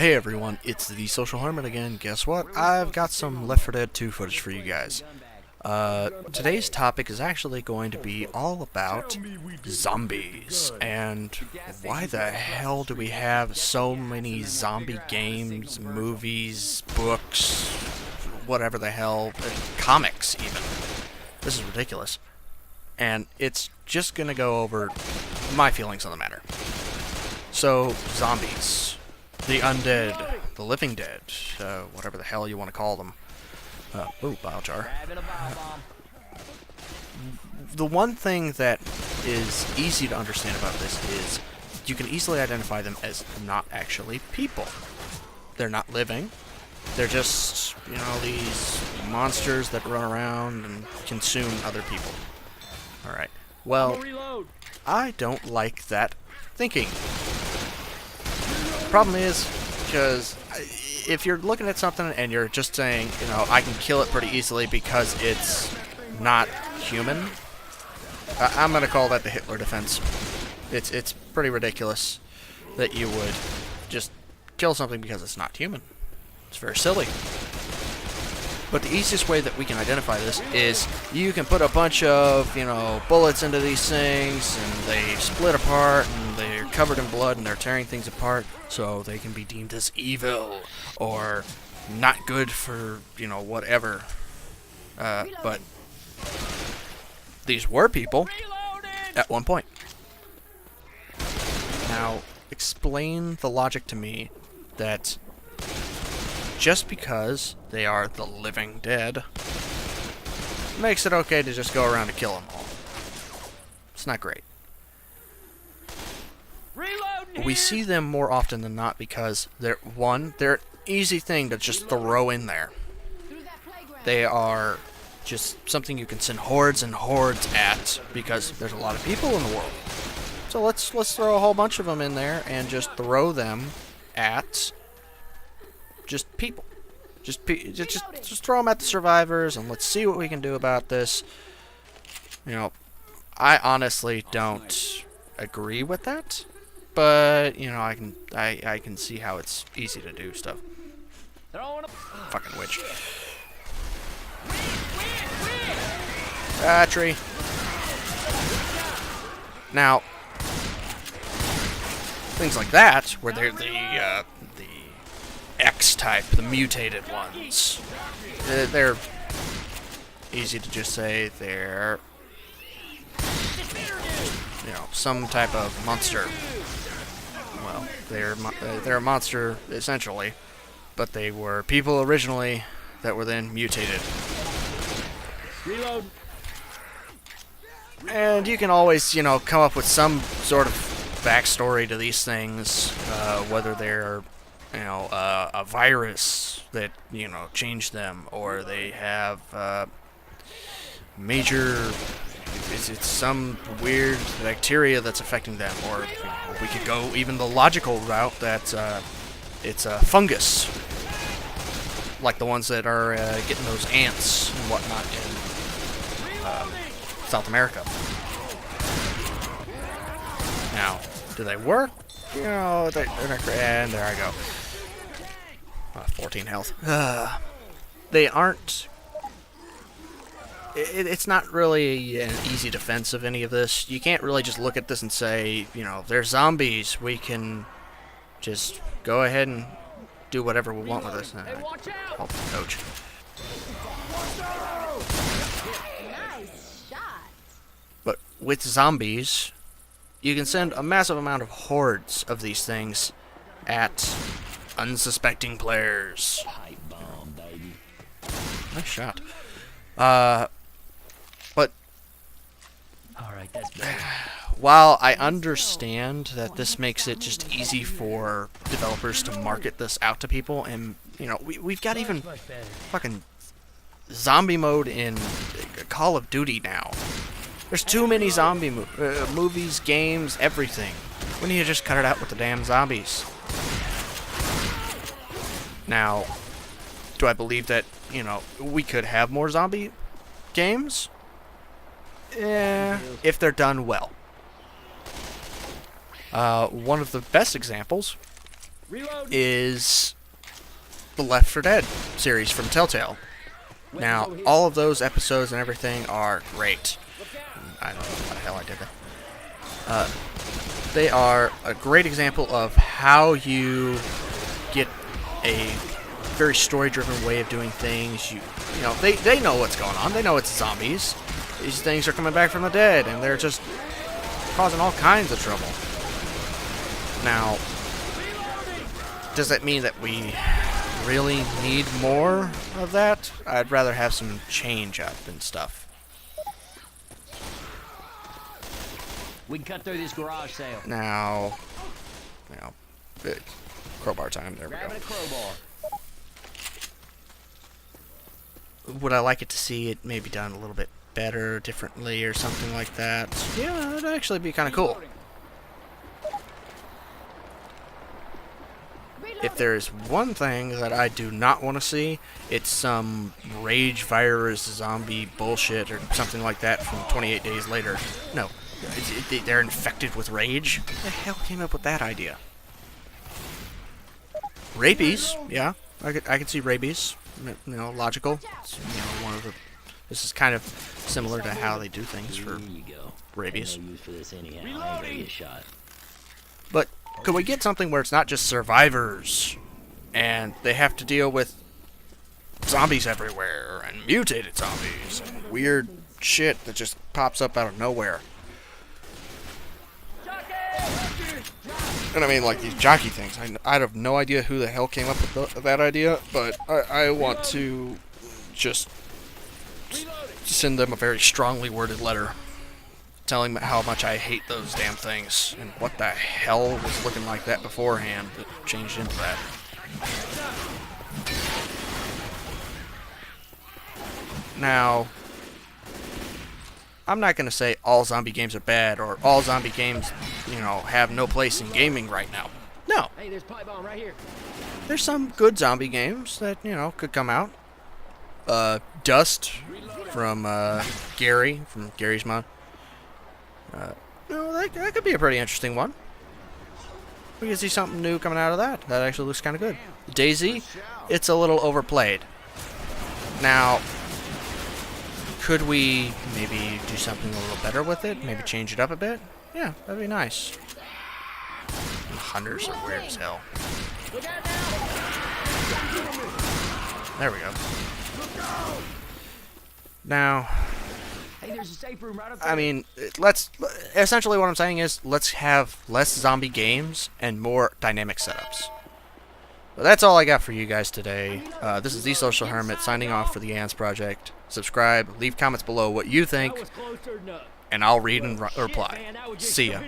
Hey everyone, it's TheSocialHermit again. Guess what? I've got some Left 4 Dead 2 footage for you guys. Today's topic is actually going to be all about zombies. And why the hell do we have so many zombie games, movies, books, whatever the hell, comics even? This is ridiculous. And it's just gonna go over my feelings on the matter. So, zombies. The undead, the living dead, whatever the hell you want to call them. Ooh, biochar. The one thing that is easy to understand about this is you can easily identify them as not actually people. They're not living. They're just, you know, these monsters that run around and consume other people. Alright. Well, I don't like that thinking. Problem is, because if you're looking at something and you're just saying, you know, I can kill it pretty easily because it's not human, I'm going to call that the Hitler defense. It's pretty ridiculous that you would just kill something because it's not human. It's very silly. But the easiest way that we can identify this is you can put a bunch of, you know, bullets into these things and they split apart and they're covered in blood and they're tearing things apart so they can be deemed as evil or not good for, you know, whatever. But these were people at one point. Now, explain the logic to me that just because they are the living dead makes it okay to just go around and kill them all. It's not great. We see them more often than not because they're an easy thing to just throw in there. They are just something you can send hordes and hordes at because there's a lot of people in the world. So let's throw a whole bunch of them in there and just throw them at just people. Just throw them at the survivors and let's see what we can do about this. You know, I honestly don't agree with that, but you know, I can see how it's easy to do stuff. Fucking witch. Ah, tree. Now, things like that, where they're the X-type, the mutated ones. They're easy to just say they're, you know, some type of monster. Well, they're a monster essentially, but they were people originally that were then mutated. Reload. And you can always, you know, come up with some sort of backstory to these things, whether they're, you know, a virus that, you know, changed them, or they have major, it's some weird bacteria that's affecting them, or you know, we could go even the logical route that it's a fungus, like the ones that are getting those ants and whatnot in South America. Now, do they work? You know, they're not great. And there I go. 14 health. They aren't... It's not really an easy defense of any of this. You can't really just look at this and say, you know, they're zombies. We can just go ahead and do whatever we want with this. Oh, coach. But with zombies, you can send a massive amount of hordes of these things at unsuspecting players. Nice shot. But while I understand that this makes it just easy for developers to market this out to people, and you know, we've got even fucking zombie mode in Call of Duty now. There's too many zombie movies, games, everything. We need to just cut it out with the damn zombies. Now, do I believe that, you know, we could have more zombie games? If they're done well. One of the best examples is the Left 4 Dead series from Telltale. Now, all of those episodes and everything are great. I don't know how the hell I did that. They are a great example of how you get a very story-driven way of doing things. You know, they know what's going on. They know it's zombies. These things are coming back from the dead, and they're just causing all kinds of trouble. Now, does that mean that we really need more of that? I'd rather have some change up and stuff. We can cut through this garage sale. Now, crowbar time. There we go. Grabbing a crowbar. Would I like it to see it maybe done a little bit better, differently, or something like that? Yeah, it'd actually be kind of cool. If there's one thing that I do not want to see, it's some rage virus zombie bullshit or something like that from 28 Days Later. No, they're infected with rage? Who the hell came up with that idea? Rabies, yeah, I could see rabies. You know, logical. It's, you know, one of the. This is kind of similar to how they do things for rabies. But could we get something where it's not just survivors, and they have to deal with zombies everywhere, and mutated zombies, and weird shit that just pops up out of nowhere? And I mean, like these jockey things. I have no idea who the hell came up with that idea, but I want to just send them a very strongly worded letter telling them how much I hate those damn things, and what the hell was looking like that beforehand that changed into that. Now, I'm not going to say all zombie games are bad, or all zombie games, you know, have no place in gaming right now. No. Hey, there's pipe bomb right here. There's some good zombie games that, you know, could come out. Dust from Gary, from Gary's Mod. You know, that could be a pretty interesting one. We can see something new coming out of that. That actually looks kind of good. DayZ, it's a little overplayed. Now, could we maybe do something a little better with it? Maybe change it up a bit? Yeah, that'd be nice. And hunters are weird as hell. There we go. Now, hey, there's a safe room right up there. I mean, essentially what I'm saying is, let's have less zombie games and more dynamic setups. But that's all I got for you guys today. This is TheSocialHermit signing off for the TheAeonsProject. Subscribe, leave comments below what you think, and I'll read and reply. See ya.